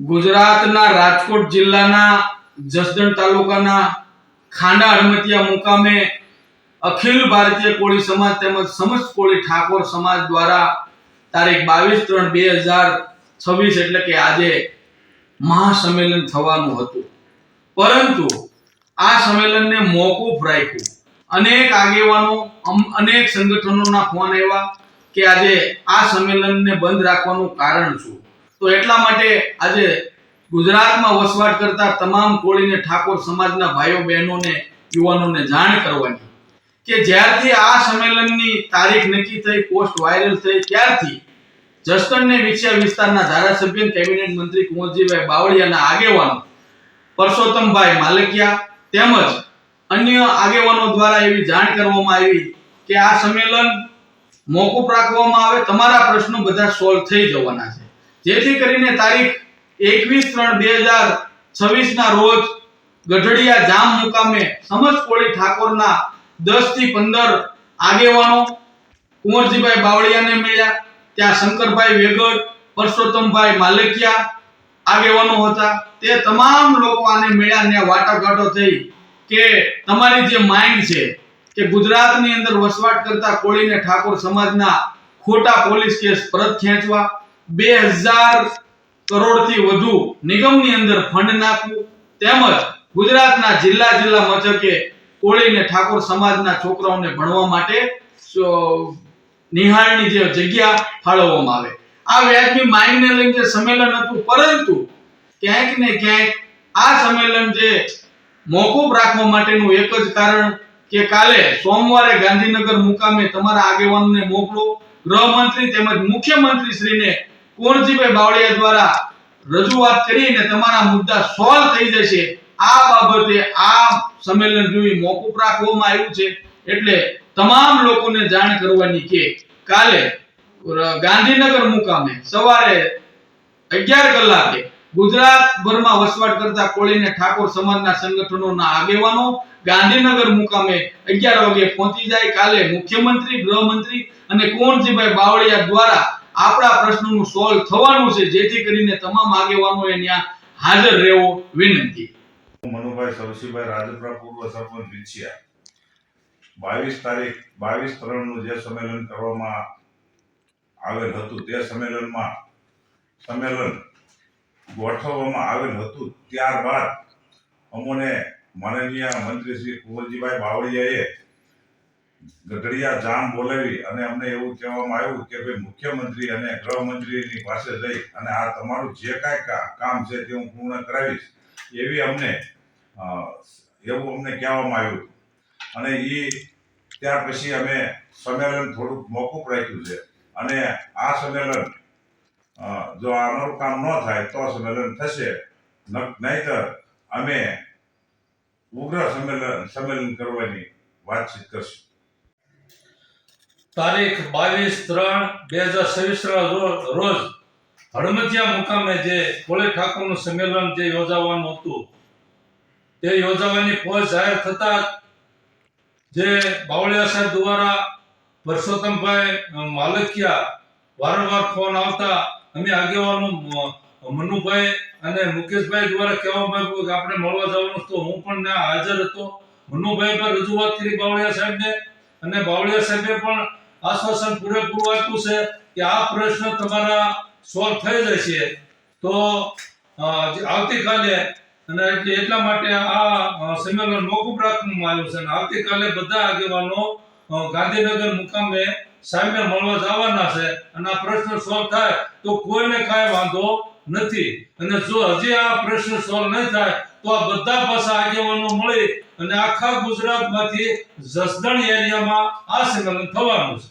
ગુજરાતના રાજકોટ જિલ્લાના જસદણ તાલુકાના ખાંડા હડમતિયા મુકામે અખિલ ભારતીય કોળી સમાજ તેમજ સમસ્ત કોળી ઠાકોર સમાજ દ્વારા તારીખ 22/3/2026 એટલે કે આજે મહાસંમેલન થવાનું હતું, પરંતુ આ સંમેલનને મોકૂફ રાખ્યું. અનેક આગેવાનો અનેક સંગઠનોના ફોન આવ્યા કે આજે આ સંમેલનને બંધ રાખવાનું કારણ શું. તો એટલા માટે આજે ગુજરાતમાં વસવાટ કરતા તમામ કોળી અને ઠાકોર સમાજના ભાઈઓ બહેનોને યુવાનોને જાણ કરવાની કે જ્યારથી આ સંમેલનની તારીખ નક્કી થઈ, પોસ્ટ વાયરલ થઈ, ત્યારથી જસદણને વિછિયા વિસ્તારના ધારાસભ્ય કેબિનેટ મંત્રી કુંવરજીભાઈ બાવળિયાના આગેવાનો પરસોત્તમભાઈ માલકિયા તેમજ અન્ય આગેવાનો દ્વારા એવી જાણ કરવામાં આવી કે આ સંમેલન મોકૂફ રાખવામાં આવે, તમારા પ્રશ્નો બધા સોલ્વ થઈ જવાના છે, જેથી કરીને તારીખ 21/3/2026 ના રોજ ગઢડિયા જામ મુકામે સમસ્ત કોળી ઠાકોરના 10 થી 15 આગેવાનો કુંવરજીભાઈ બાવળિયાને મળ્યા. ત્યાં શંકરભાઈ વેગડ, પરસોત્તમભાઈ માલકિયા આગેવાનો હતા. તે તમામ લોકો આને મળ્યા અને વાટાઘાટો થઈ કે તમારી જે માંગ છે કે ગુજરાતની અંદર વસવાટ કરતા કોળી અને ઠાકોર સમાજના ખોટા પોલીસ કેસ પરત ખેંચવા, 2000 કરોડથી વધુ નિગમની અંદર ફંડ નાખવું, તેમજ ગુજરાતના જિલ્લા મથકે કોળી અને ઠાકોર સમાજના છોકરાઓને ભણવા માટે નિહાળની જે જગ્યા ફાળવવામાં આવે. આ વ્યાજબી માંગને લઈને જે સંમેલન હતું, પરંતુ ક્યાંક ને ક્યાંક આ સંમેલન જે મોકૂફ રાખવા માટેનું એક જ કારણ કે કાલે સોમવારે ગાંધીનગર મુકામે તમારા આગેવાનોને મોકલો, ગૃહમંત્રી તેમજ મુખ્યમંત્રી શ્રીને કુંવરજીભાઈ બાવળિયા દ્વારા રજૂઆત કરીને તમારા મુદ્દા સોલ્વ થઈ જશે. આ બાબતે આ સંમેલન જોઈ મોકૂફ રાખવામાં આવ્યું છે. એટલે તમામ લોકોને જાણ કરવાની કે કાલે ગાંધીનગર મુકામે સવારે 11 કલાકે ગુજરાતભરમાં વસવાટ કરતા કોળી અને ઠાકોર સમાજના સંગઠનોના આગેવાનો ગાંધીનગર મુકામે 11 વાગે પહોંચી જાય. કાલે મુખ્યમંત્રી, ગૃહમંત્રી અને કુંવરજીભાઈ બાવળિયા દ્વારા આપણા પ્રશ્નોનું સોલ્વ થવાનું છે, જેથી કરીને તમામ આગેવાનોએ ત્યાં હાજર રહેવો વિનંતી. મનુભાઈ સવસીભાઈ રાજપરા, પૂર્વ સરપંચ વિછિયા. 22/3 નું જે સંમેલન કરવામાં આવેલ હતું, તે સંમેલન ગોઠવવામાં આવેલ હતું. ત્યારબાદ અમોને માનનીય મંત્રી શ્રી કુંવરજીભાઈ બાવળિયાએ ગઢડિયા જામ બોલાવી અને અમને એવું કહેવામાં આવ્યું કે ભાઈ મુખ્યમંત્રી અને ગૃહમંત્રીની પાસે જઈ અને આ તમારું જે કાંઈ કામ છે તે હું પૂર્ણ કરાવીશ એવું અમને કહેવામાં આવ્યું. અને ત્યાર પછી અમે સંમેલન થોડુંક મોકૂફ રાખ્યું છે અને આ સંમેલન જો અમારું કામ ન થાય તો સંમેલન થશે, નહીતર અમે ઉગ્ર સંમેલન કરવાની વાતચીત કરશું. તારીખ 22/3/2026 રોજ હડમતિયા મુકામે જે કોળી ઠાકોરનું સંમેલન જે યોજાવાનું હતું, તે યોજાવાની પોસ્ટ જાહેર થતા જે બાવળિયા સાહેબ દ્વારા પરસોત્તમભાઈ માલકિયા વારંવાર ફોન આવતા અમે આગેવાનો મનુભાઈ અને મુકેશભાઈ દ્વારા કહેવામાં આવ્યું કે આપણે મળવા જવાનું, તો હું પણ ત્યાં હાજર હતો. મનુભાઈ પર રજૂઆત કરી બાવળિયા સાહેબને, અને બાવળિયા સાહેબે પણ આશ્વાસન પૂરેપૂરું આપ્યું છે કે આ પ્રશ્ન તમારા સોલ્વ થઈ જશે. તો આવતીકાલે અને એટલા માટે આ સંમેલન મોકૂફ રાખવામાં આવ્યું છે અને આવતીકાલે બધા આગેવાનો ગાંધીનગર મુકામે સાહેબને મળવા જવાના છે અને આ પ્રશ્ન સોલ્વ થાય તો કોઈને કાંઈ વાંધો નથી. અને જો હજી આ પ્રશ્ન સોલ્વ નહીં થાય તો આ બધા પાછા આગેવાનો મળી અને આખા ગુજરાતમાંથી જસદણ એરિયામાં આ સંમેલન થવાનું છે.